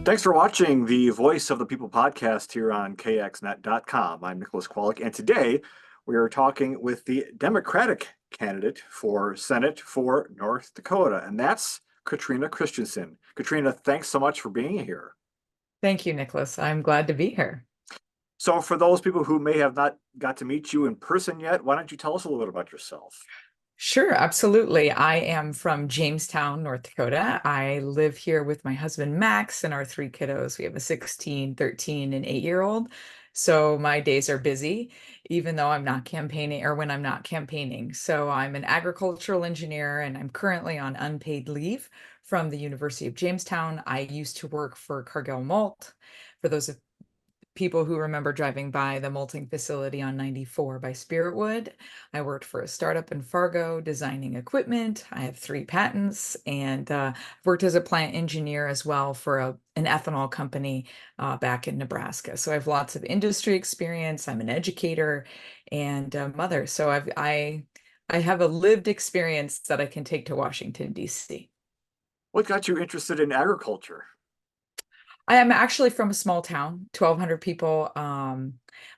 Thanks for watching the Voice of the People podcast here on kxnet.com. I'm Nicholas Kwolek, and today we are talking with the Democratic candidate for Senate for North Dakota, and that's Katrina Christiansen. Katrina, thanks so much for being here. Thank you, Nicholas. I'm glad to be here. So, for those people who may have not got to meet you in person yet, why don't you tell us a little bit about yourself? Sure, absolutely. I am from Jamestown, North Dakota. I live here with my husband, Max, and our three kiddos. We have a 16, 13, and 8-year-old. So my days are busy, even though I'm not campaigning or when I'm not campaigning. So I'm an agricultural engineer and I'm currently on unpaid leave from the University of Jamestown. I used to work for Cargill Malt. For those of people who remember driving by the malting facility on 94 by Spiritwood. I worked for a startup in Fargo designing equipment. I have 3 patents and worked as a plant engineer as well for an ethanol company back in Nebraska. So I have lots of industry experience. I'm an educator and a mother. So I have a lived experience that I can take to Washington, D.C. What got you interested in agriculture? I am actually from a small town, 1,200 people.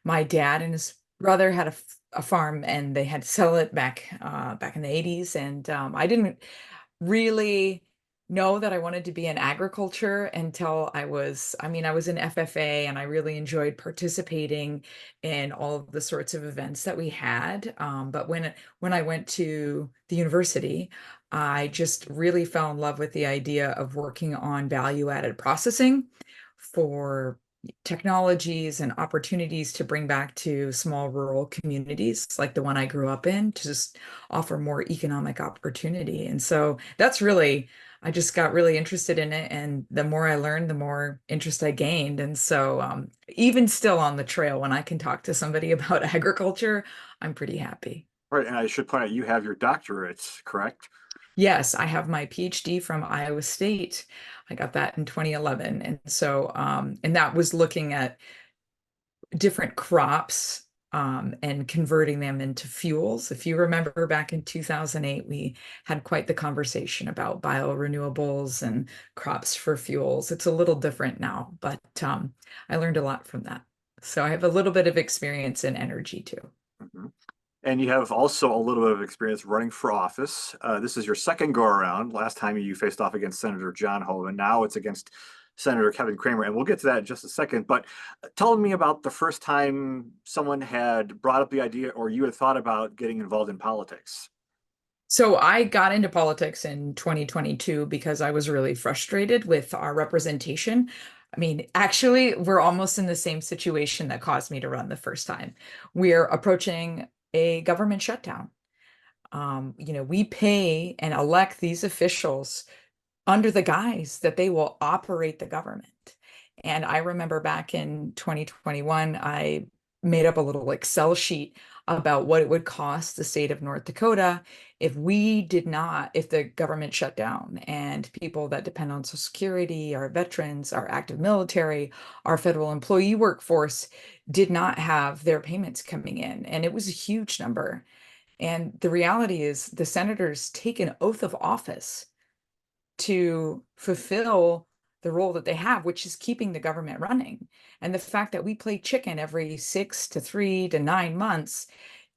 My dad and his brother had a farm, and they had to sell it back in the 80s. And I didn't really know that I wanted to be in agriculture until I was in FFA, and I really enjoyed participating in all of the sorts of events that we had. But when I went to the university, I just really fell in love with the idea of working on value-added processing for technologies and opportunities to bring back to small rural communities like the one I grew up in to just offer more economic opportunity. And so I just got really interested in it. And the more I learned, the more interest I gained. And so even still on the trail, when I can talk to somebody about agriculture, I'm pretty happy. Right, and I should point out you have your doctorate, correct? Yes, I have my PhD from Iowa State. I got that in 2011. And so, and that was looking at different crops and converting them into fuels. If you remember back in 2008, we had quite the conversation about biorenewables and crops for fuels. It's a little different now, but I learned a lot from that. So I have a little bit of experience in energy too. Mhm. And you have also a little bit of experience running for office. This is your second go around. Last time you faced off against Senator John Hoeven. Now it's against Senator Kevin Kramer, and we'll get to that in just a second. But tell me about the first time someone had brought up the idea or you had thought about getting involved in politics. So I got into politics in 2022 because I was really frustrated with our representation. I mean, actually, we're almost in the same situation that caused me to run the first time. We're approaching a government shutdown. We pay and elect these officials under the guise that they will operate the government. And I remember back in 2021, I made up a little Excel sheet about what it would cost the state of North Dakota if the government shut down and people that depend on Social Security, our veterans, our active military, our federal employee workforce did not have their payments coming in. And it was a huge number. And the reality is the senators take an oath of office to fulfill the role that they have, which is keeping the government running. And the fact that we play chicken every 6 to 3 to 9 months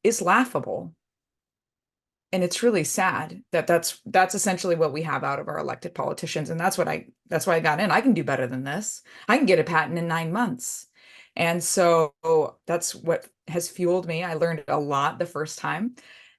is laughable. And it's really sad that that's essentially what we have out of our elected politicians. And that's why I got in. I can do better than this. I can get a patent in 9 months. And so that's what has fueled me. I learned a lot the first time,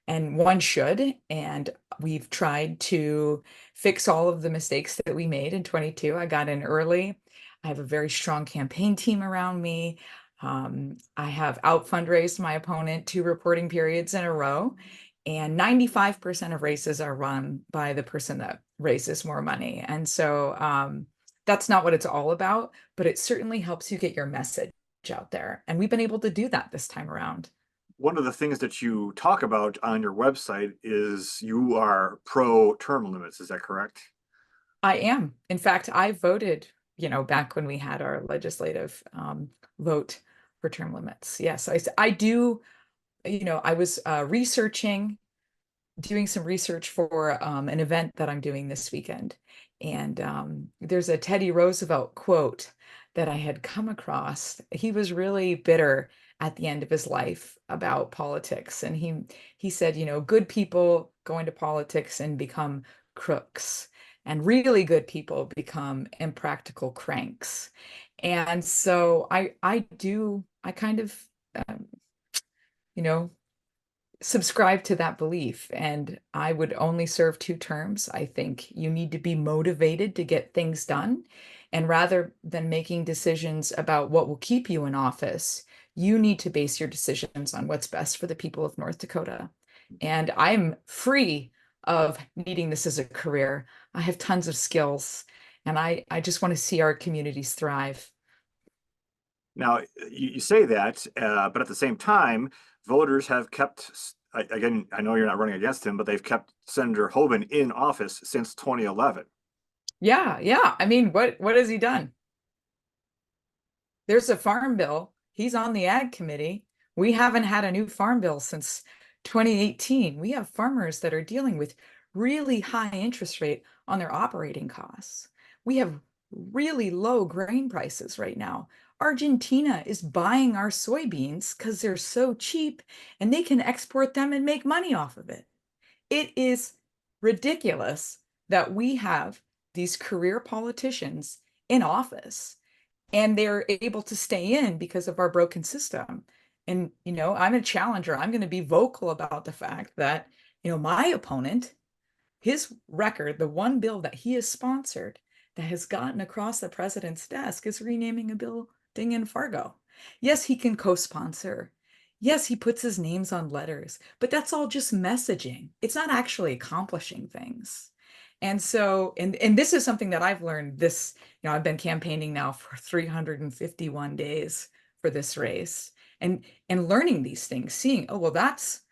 and one should. And we've tried to fix all of the mistakes that we made in 22. I got in early. I have a very strong campaign team around me. I have out fundraised my opponent 2 reporting periods in a row. And 95% of races are run by the person that raises more money. And so that's not what it's all about, but it certainly helps you get your message out there. And we've been able to do that this time around. One of the things that you talk about on your website is you are pro term limits. Is that correct? I am. In fact, I voted, back when we had our legislative vote for term limits. Yes, I do. I was researching doing some research for an event that I'm doing this weekend. And there's a Teddy Roosevelt quote that I had come across. He was really bitter at the end of his life about politics. And he said, good people go into politics and become crooks, and really good people become impractical cranks. And so I kind of, um, you know, subscribe to that belief, and I would only serve 2 terms. I think you need to be motivated to get things done. And rather than making decisions about what will keep you in office, you need to base your decisions on what's best for the people of North Dakota. And I'm free of needing this as a career. I have tons of skills, and I just want to see our communities thrive. Now, you say that, but at the same time, voters have kept, again, I know you're not running against him, but they've kept Senator Hoeven in office since 2011. Yeah, yeah. I mean, what has he done? There's a farm bill. He's on the ag committee. We haven't had a new farm bill since 2018. We have farmers that are dealing with really high interest rate on their operating costs. We have really low grain prices right now. Argentina is buying our soybeans because they're so cheap and they can export them and make money off of it. It is ridiculous that we have these career politicians in office and they're able to stay in because of our broken system. And, I'm a challenger. I'm going to be vocal about the fact that, my opponent, his record, the one bill that he has sponsored that has gotten across the president's desk is renaming a building in Fargo. Yes, he can co-sponsor. Yes, he puts his names on letters, but that's all just messaging. It's not actually accomplishing things. And so, and this is something that I've learned this, I've been campaigning now for 351 days for this race and learning these things, seeing, oh, well, that's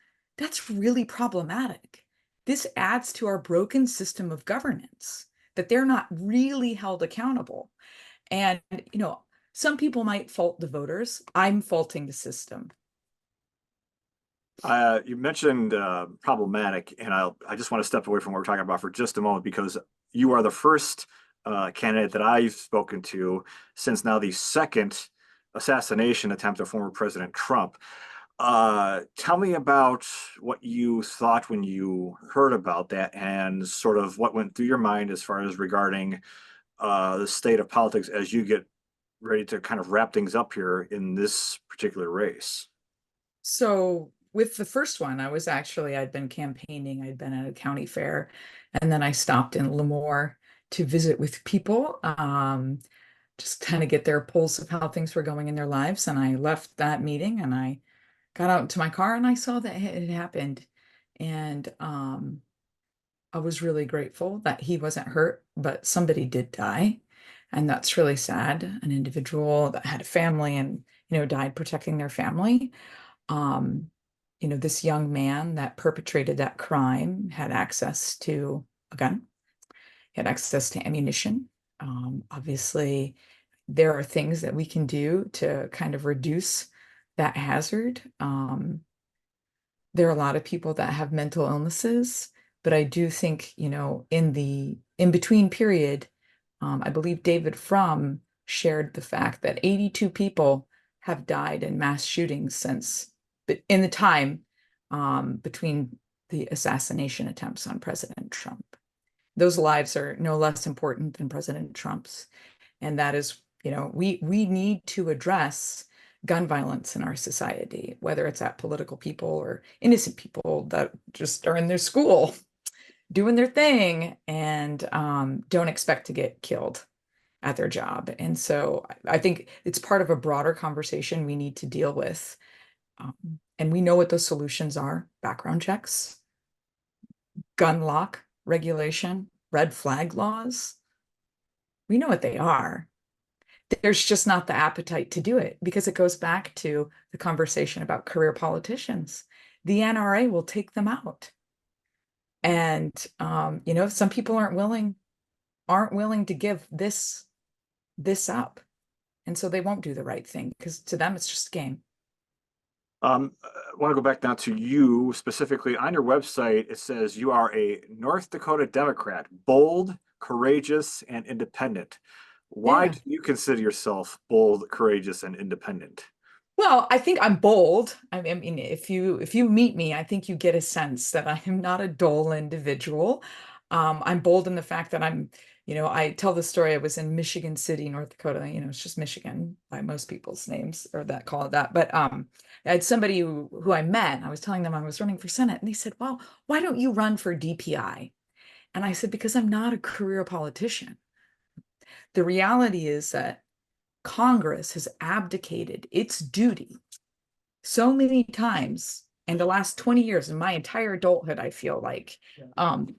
really problematic. This adds to our broken system of governance, that they're not really held accountable. And, some people might fault the voters. I'm faulting the system. You mentioned problematic, and I just want to step away from what we're talking about for just a moment because you are the first candidate that I've spoken to since now the second assassination attempt of former President Trump. Tell me about what you thought when you heard about that and sort of what went through your mind as far as regarding the state of politics as you get ready to kind of wrap things up here in this particular race. So with the first one, I'd been campaigning, I'd been at a county fair, and then I stopped in Lemoore to visit with people, just kind of get their pulse of how things were going in their lives. And I left that meeting and I got out into my car and I saw that it had happened. And I was really grateful that he wasn't hurt, but somebody did die. And that's really sad. An individual that had a family and, died protecting their family. Um, this young man that perpetrated that crime had access to a gun, he had access to ammunition. Obviously, there are things that we can do to kind of reduce that hazard. There are a lot of people that have mental illnesses, but I do think, in the in between period, I believe David Frum shared the fact that 82 people have died in mass shootings since, but in the time between the assassination attempts on President Trump. Those lives are no less important than President Trump's. And that is, we need to address gun violence in our society, whether it's at political people or innocent people that just are in their school doing their thing and don't expect to get killed at their job. And so I think it's part of a broader conversation we need to deal with. And we know what those solutions are: background checks, gun lock regulation, red flag laws. We know what they are. There's just not the appetite to do it because it goes back to the conversation about career politicians. The NRA will take them out. And some people aren't willing to give this up. And so they won't do the right thing because to them it's just a game. I want to go back now to you specifically. On your website, it says you are a North Dakota Democrat, bold, courageous, and independent. Why Yeah. do you consider yourself bold, courageous, and independent? Well, I think I'm bold. I mean, if you meet me, I think you get a sense that I am not a dull individual. I'm bold in the fact that I tell the story. I was in Michigan City, North Dakota. It's just Michigan by most people's names or that call it that. But I had somebody who I met. I was telling them I was running for Senate, and they said, "Well, why don't you run for DPI?" And I said, "Because I'm not a career politician. The reality is that Congress has abdicated its duty so many times in the last 20 years in my entire adulthood, I feel like, um,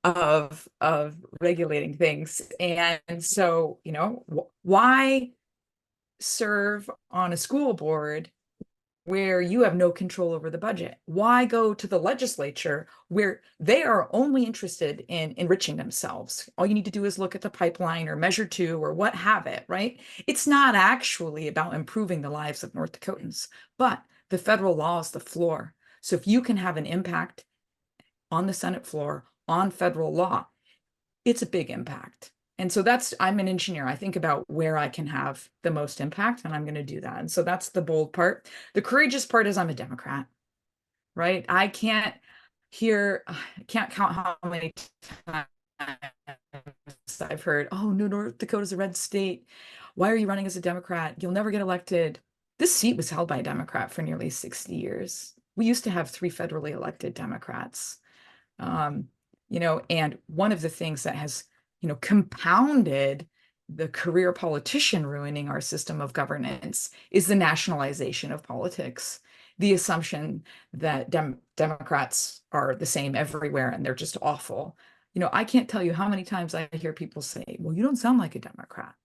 of regulating things. And so, why serve on a school board where you have no control over the budget? Why go to the legislature where they are only interested in enriching themselves? All you need to do is look at the pipeline or Measure Two or what have it, right? It's not actually about improving the lives of North Dakotans, but the federal law is the floor. So if you can have an impact on the Senate floor on federal law, it's a big impact. And so I'm an engineer. I think about where I can have the most impact, and I'm going to do that. And so that's the bold part. The courageous part is I'm a Democrat, right? I can't count how many times I've heard, oh, New North Dakota's a red state. Why are you running as a Democrat? You'll never get elected. This seat was held by a Democrat for nearly 60 years. We used to have 3 federally elected Democrats. Um, and one of the things that has, compounded the career politician ruining our system of governance is the nationalization of politics. The assumption that Democrats are the same everywhere and they're just awful. I can't tell you how many times I hear people say, well, you don't sound like a Democrat.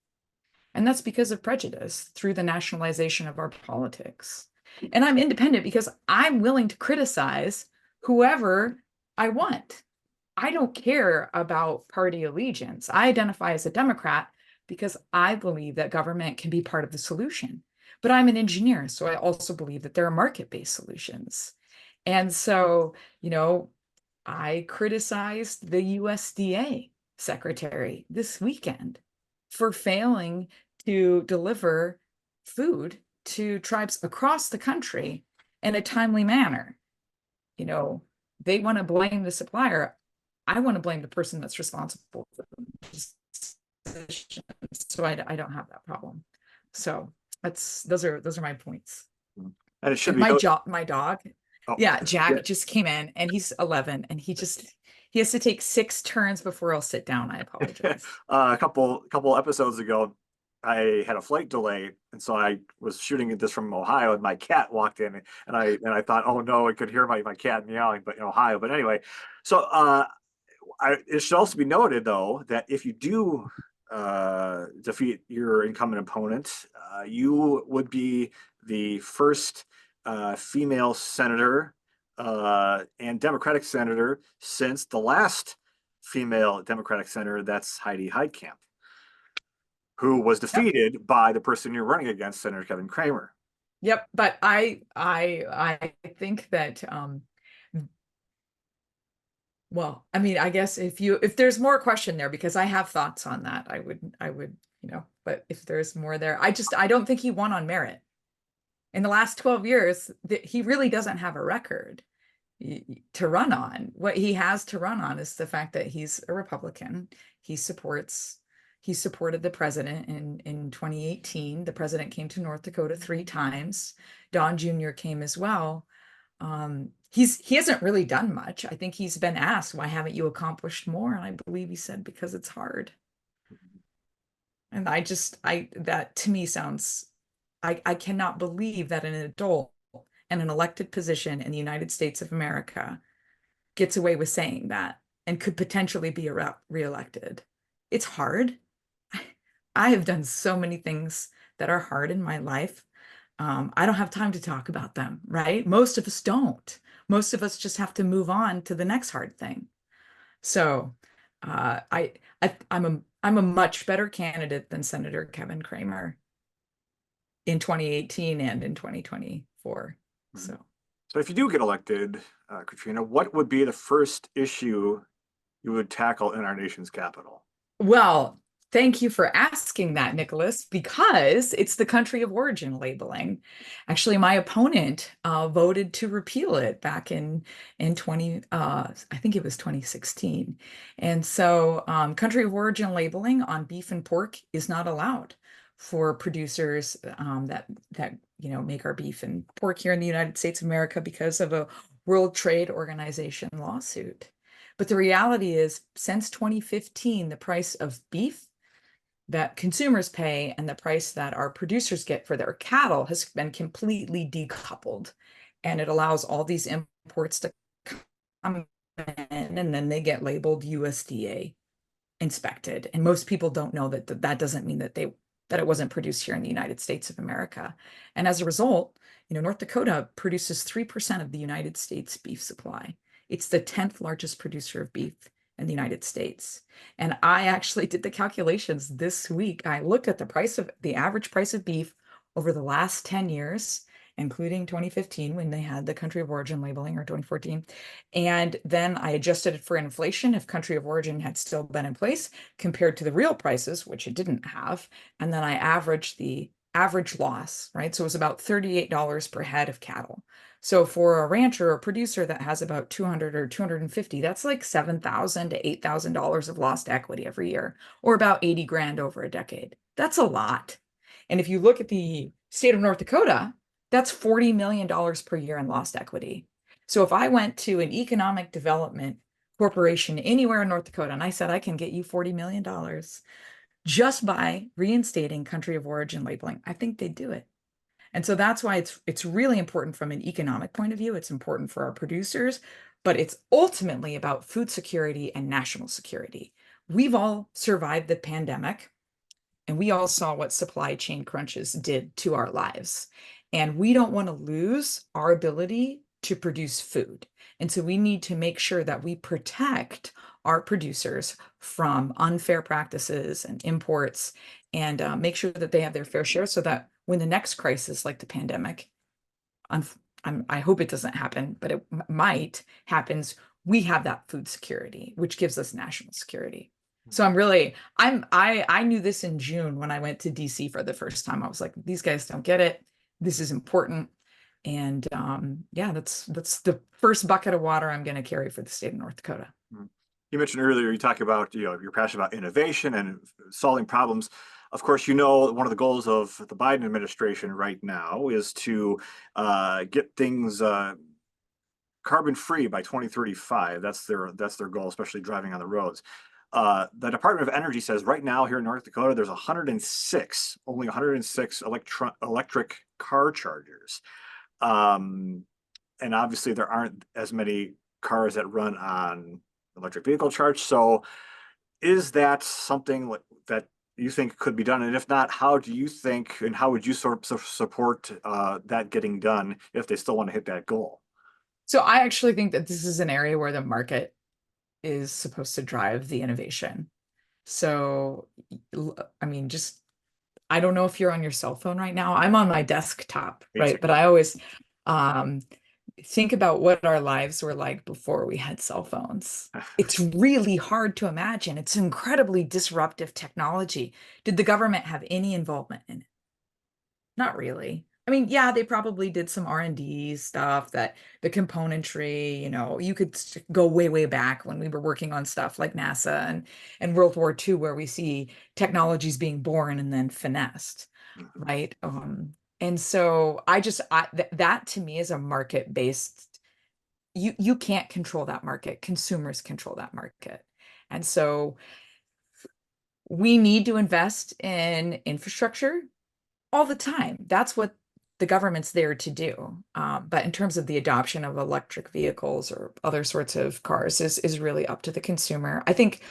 And that's because of prejudice through the nationalization of our politics. And I'm independent because I'm willing to criticize whoever I want. I don't care about party allegiance. I identify as a Democrat because I believe that government can be part of the solution. But I'm an engineer, so I also believe that there are market-based solutions. And so, I criticized the USDA secretary this weekend for failing to deliver food to tribes across the country in a timely manner. You know, they want to blame the supplier. I want to blame the person that's responsible for the decision. So I don't have that problem. So those are my points. And it should And be no, my dog, oh, yeah, yeah. Jack just came in and he's 11 and he has to take 6 turns before he'll sit down. I apologize. A couple episodes ago, I had a flight delay, and so I was shooting this from Ohio, and my cat walked in, and I thought, oh no, I could hear my cat meowing, but in Ohio. But anyway, so it should also be noted though that if you do defeat your incumbent opponent, you would be the first female senator and Democratic senator since the last female Democratic senator, that's Heidi Heitkamp, who was Yep. defeated by the person you're running against, Senator Kevin Kramer. Yep. But I think that well, I mean, I guess if there's more question there, because I have thoughts on that, I would, but if there's more there, I don't think he won on merit. In the last 12 years, he really doesn't have a record to run on. What he has to run on is the fact that he's a Republican. He supported the president in 2018. The president came to North Dakota 3 times. Don Jr. came as well. He hasn't really done much. I think he's been asked, why haven't you accomplished more? And I believe he said, because it's hard. And that to me sounds, I cannot believe that an adult in an elected position in the United States of America gets away with saying that and could potentially be reelected. It's hard. I have done so many things that are hard in my life. I don't have time to talk about them, right? Most of us don't. Most of us just have to move on to the next hard thing. So I'm a much better candidate than Senator Kevin Kramer in 2018 and in 2024. Mhm. So, So if you do get elected, Katrina, what would be the first issue you would tackle in our nation's capital? well, thank you for asking that, Nicholas, because it's the country of origin labeling. Actually, my opponent voted to repeal it back in 20 I think it was 2016. And so country of origin labeling on beef and pork is not allowed for producers that make our beef and pork here in the United States of America because of a World Trade Organization lawsuit. But the reality is, since 2015, the price of beef that consumers pay and the price that our producers get for their cattle has been completely decoupled. And it allows all these imports to come in and then they get labeled USDA inspected. And most people don't know that doesn't mean that it wasn't produced here in the United States of America. And as a result, North Dakota produces 3% of the United States beef supply. It's the 10th largest producer of beef in the United States. And I actually did the calculations this week. I looked at the average price of beef over the last 10 years, including 2015 when they had the country of origin labeling, or 2014. And then I adjusted it for inflation if country of origin had still been in place compared to the real prices, which it didn't have. And then I averaged the average loss, right? So it was about $38 per head of cattle. So for a rancher or producer that has about 200 or 250, that's like $7,000 to $8,000 of lost equity every year, or about 80 grand over a decade. That's a lot. And if you look at the state of North Dakota, that's $40 million per year in lost equity. So if I went to an economic development corporation anywhere in North Dakota and I said, I can get you $40 million just by reinstating country of origin labeling, I think they'd do it. And so that's why it's really important from an economic point of view. It's important for our producers, but it's ultimately about food security and national security. We've all survived the pandemic. And we all saw what supply chain crunches did to our lives. And we don't want to lose our ability to produce food. And so we need to make sure that we protect our producers from unfair practices and imports, and make sure that they have their fair share so that when the next crisis, like the pandemic, I hope it doesn't happen, but it might happens, we have that food security, which gives us national security. So I knew this in June when I went to DC for the first time. I was like, these guys don't get it. This is important. And yeah, that's the first bucket of water I'm going to carry for the state of North Dakota. Mhm. You mentioned earlier, you talk about, you're passionate about innovation and solving problems. Of course, one of the goals of the Biden administration right now is to get things carbon free by 2035. That's their goal, especially driving on the roads. The Department of Energy says right now here in North Dakota, there's only 106 electric car chargers. Um, and obviously there aren't as many cars that run on electric vehicle charge. So is that something that you think could be done? And if not, how do you think, and how would you sort of support that getting done if they still want to hit that goal? So I actually think that this is an area where the market is supposed to drive the innovation. So, I mean, just I don't know if you're on your cell phone right now. I'm on my desktop, Me too. right? But I always um, think about what our lives were like before we had cell phones. It's really hard to imagine. It's incredibly disruptive technology. Did the government have any involvement in it? Not really. I mean, yeah, they probably did some R&D stuff, that the componentry, you could go way, way back when we were working on stuff like NASA and World War II, where we see technologies being born and then finessed, Mhm. right? And so that to me is a market-based, you can't control that market. Consumers control that market. And so we need to invest in infrastructure all the time. That's what the government's there to do. But in terms of the adoption of electric vehicles or other sorts of cars is really up to the consumer. I think,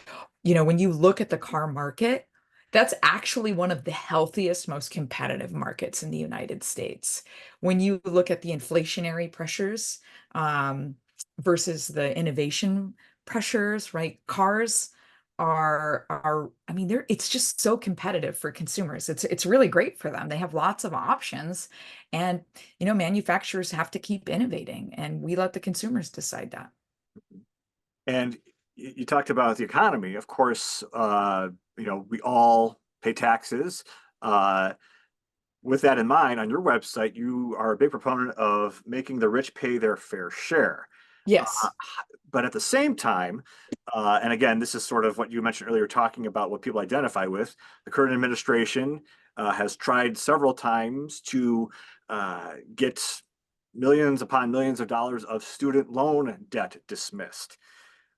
when you look at the car market, that's actually one of the healthiest, most competitive markets in the United States. When you look at the inflationary pressures um, versus the innovation pressures, right? Cars are I mean, it's just so competitive for consumers. It's really great for them. They have lots of options, and manufacturers have to keep innovating, and we let the consumers decide that. And you talked about the economy. Of course, we all pay taxes. Uh, with that in mind, on your website, you are a big proponent of making the rich pay their fair share. Uh, Yes. but at the same time, and again, this is sort of what you mentioned earlier, talking about what people identify with. The current administration has tried several times to get millions upon millions of dollars of student loan debt dismissed.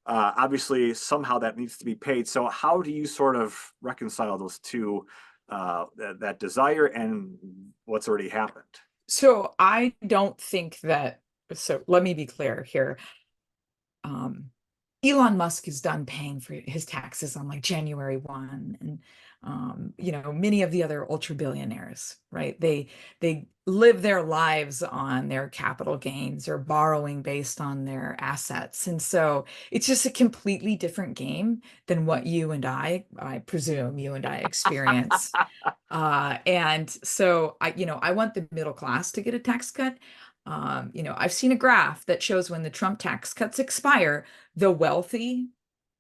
Obviously, somehow that needs to be paid. So, how do you sort of reconcile those two, that desire and what's already happened? So I don't think that, so let me be clear here. Um, Elon Musk is done paying for his taxes on like January 1, and many of the other ultra billionaires, right? They live their lives on their capital gains or borrowing based on their assets. And so it's just a completely different game than what you and I presume you and I experience. And so I want the middle class to get a tax cut. I've seen a graph that shows when the Trump tax cuts expire, the wealthy,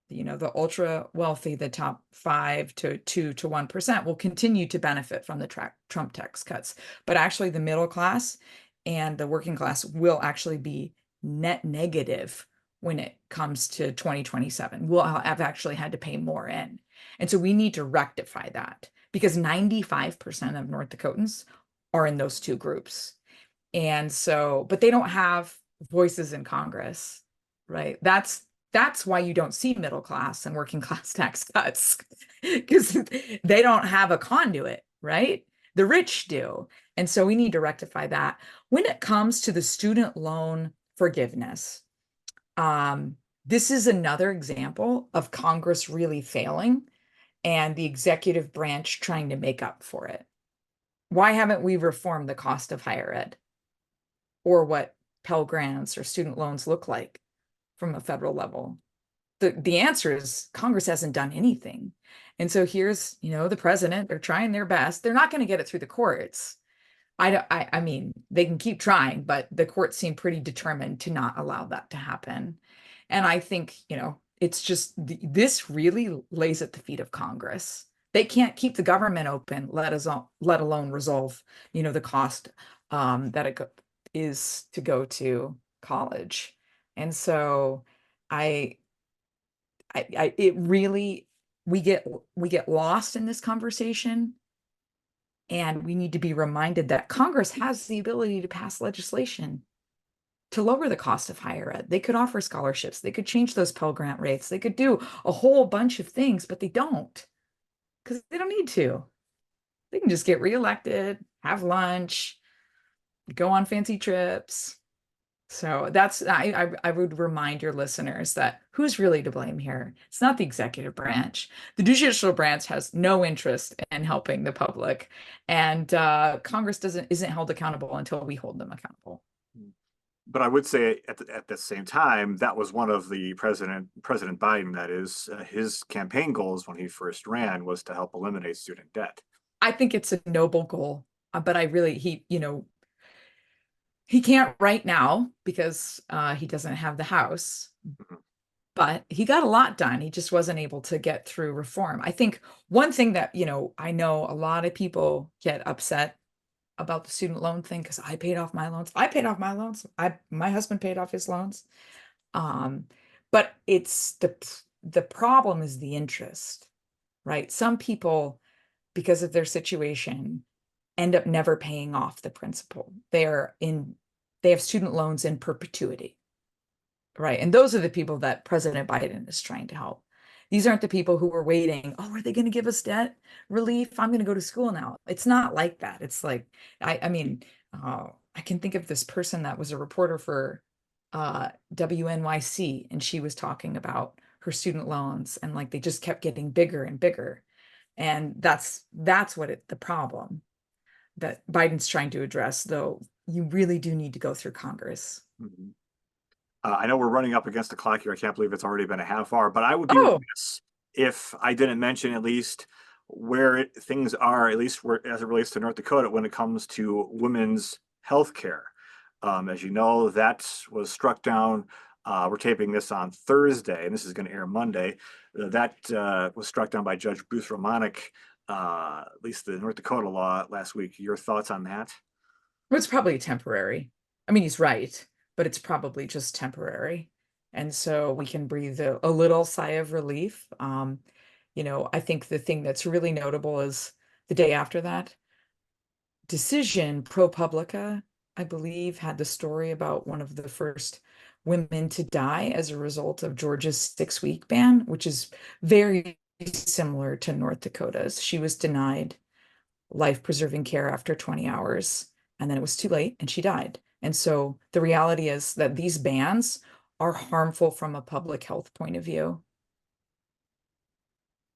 the ultra wealthy, the top 5 to 1% will continue to benefit from the Trump tax cuts. But actually, the middle class and the working class will actually be net negative when it comes to 2027. We'll have actually had to pay more in. And so we need to rectify that because 95% of North Dakotans are in those two groups. And so, but they don't have voices in Congress, right? That's why you don't see middle class and working class tax cuts because they don't have a conduit, right? The rich do. And so we need to rectify that. When it comes to the student loan forgiveness, this is another example of Congress really failing and the executive branch trying to make up for it. Why haven't we reformed the cost of higher ed or what Pell Grants or student loans look like from a federal level? The answer is Congress hasn't done anything. And so here's, the president, they're trying their best. They're not going to get it through the courts. I mean, they can keep trying, but the courts seem pretty determined to not allow that to happen. And I think, it's just this really lays at the feet of Congress. They can't keep the government open, let alone resolve, the cost that is to go to college. And so I it really we get lost in this conversation, and we need to be reminded that Congress has the ability to pass legislation to lower the cost of higher ed. They could offer scholarships, they could change those Pell Grant rates, they could do a whole bunch of things, but they don't because they don't need to. They can just get reelected, have lunch, go on fancy trips. So that's I would remind your listeners that who's really to blame here? It's not the executive branch. The judicial branch has no interest in helping the public, and Congress isn't held accountable until we hold them accountable. But I would say at the same time, that was one of the President Biden, that is, his campaign goals when he first ran was to help eliminate student debt. I think it's a noble goal, but I really he can't right now because he doesn't have the House. Mhm. But he got a lot done. He just wasn't able to get through reform. I think one thing that, I know a lot of people get upset about the student loan thing because I paid off my loans. I paid off my loans. My husband paid off his loans. Um, but it's the problem is the interest, right? Some people, because of their situation, end up never paying off the principal. They have student loans in perpetuity. Right. And those are the people that President Biden is trying to help. These aren't the people who were waiting. Oh, are they going to give us debt relief? I'm going to go to school now. It's not like that. It's like, I mean, I can think of this person that was a reporter for WNYC, and she was talking about her student loans, and like they just kept getting bigger and bigger. And that's the problem that Biden's trying to address, though you really do need to go through Congress. I know we're running up against the clock here. I can't believe it's already been a half hour, but I would be Oh, remiss if I didn't mention at least things are, at least where, as it relates to North Dakota, when it comes to women's health care. As you know, that was struck down. We're taping this on Thursday, and this is going to air Monday. That was struck down by Judge Bruce Romanek, at least the North Dakota law last week. Your thoughts on that? It's probably temporary. I mean, he's right, but it's probably just temporary. And so we can breathe a little sigh of relief. I think the thing that's really notable is the day after that decision, ProPublica, I believe, had the story about one of the first women to die as a result of Georgia's 6-week ban, which is very similar to North Dakota's. She was denied life-preserving care after 20 hours, and then it was too late and she died. And so the reality is that these bans are harmful from a public health point of view.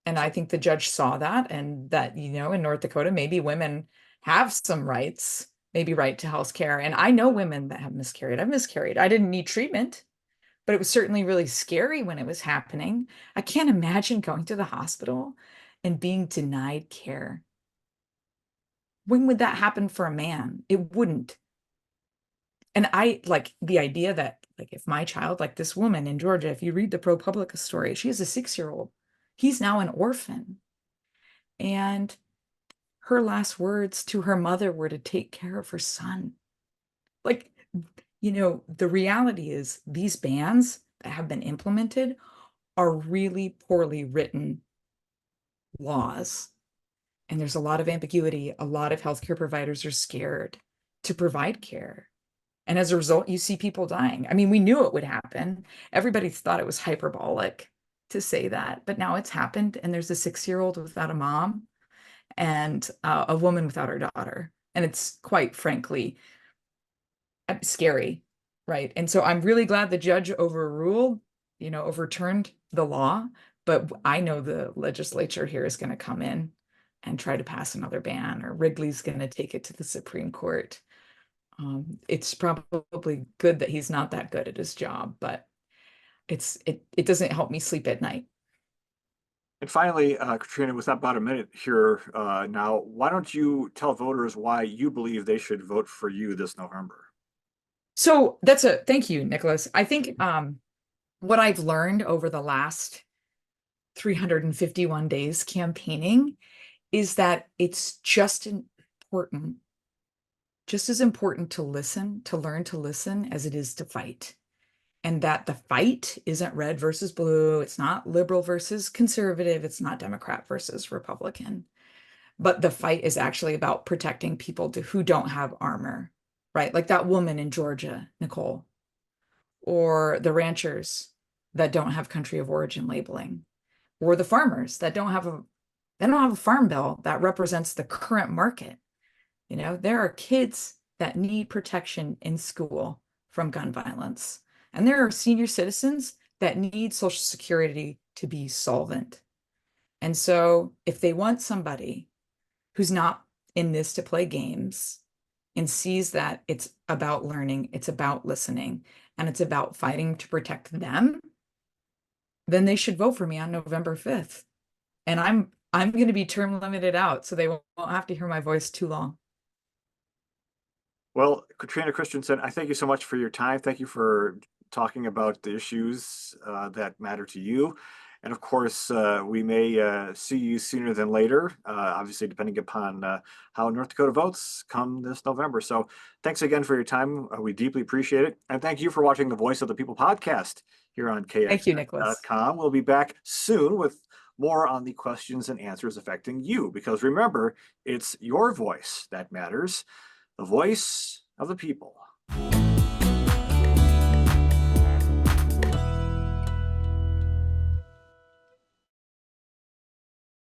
And I think the judge saw that, and that, in North Dakota, maybe women have some rights, maybe right to health care. And I know women that have miscarried. I've miscarried. I didn't need treatment, but it was certainly really scary when it was happening. I can't imagine going to the hospital and being denied care. When would that happen for a man? It wouldn't. And I like the idea that, like, if my child, like this woman in Georgia, if you read the ProPublica story, she has a 6-year-old. He's now an orphan. And her last words to her mother were to take care of her son. Like, the reality is these bans that have been implemented are really poorly written laws. And there's a lot of ambiguity. A lot of healthcare providers are scared to provide care. And as a result, you see people dying. I mean, we knew it would happen. Everybody thought it was hyperbolic to say that, but now it's happened. And there's a 6-year-old without a mom and a woman without her daughter. And it's quite frankly scary, right? And so I'm really glad the judge overturned the law. But I know the legislature here is going to come in and try to pass another ban, or Wrigley's going to take it to the Supreme Court. It's probably good that he's not that good at his job, but it doesn't help me sleep at night. And finally, Katrina, with about a minute here now, why don't you tell voters why you believe they should vote for you this November? So thank you, Nicholas. I think what I've learned over the last 351 days campaigning is that it's just as important to listen, to learn to listen, as it is to fight. And that the fight isn't red versus blue. It's not liberal versus conservative. It's not Democrat versus Republican. But the fight is actually about protecting people who don't have armor, right? Like that woman in Georgia, Nicole, or the ranchers that don't have country of origin labeling, or the farmers that don't have a farm bill that represents the current market. There are kids that need protection in school from gun violence. And there are senior citizens that need Social Security to be solvent. And so if they want somebody who's not in this to play games and sees that it's about learning, it's about listening, and it's about fighting to protect them, then they should vote for me on November 5th. And I'm going to be term limited out, so they won't have to hear my voice too long. Well, Katrina Christiansen, I thank you so much for your time. Thank you for talking about the issues that matter to you. And of course, we may see you sooner than later, obviously, depending upon how North Dakota votes come this November. So thanks again for your time. We deeply appreciate it. And thank you for watching the Voice of the People podcast here on Thank you, Nicholas. KX.com. We'll be back soon with more on the questions and answers affecting you, because remember, it's your voice that matters. The voice of the people.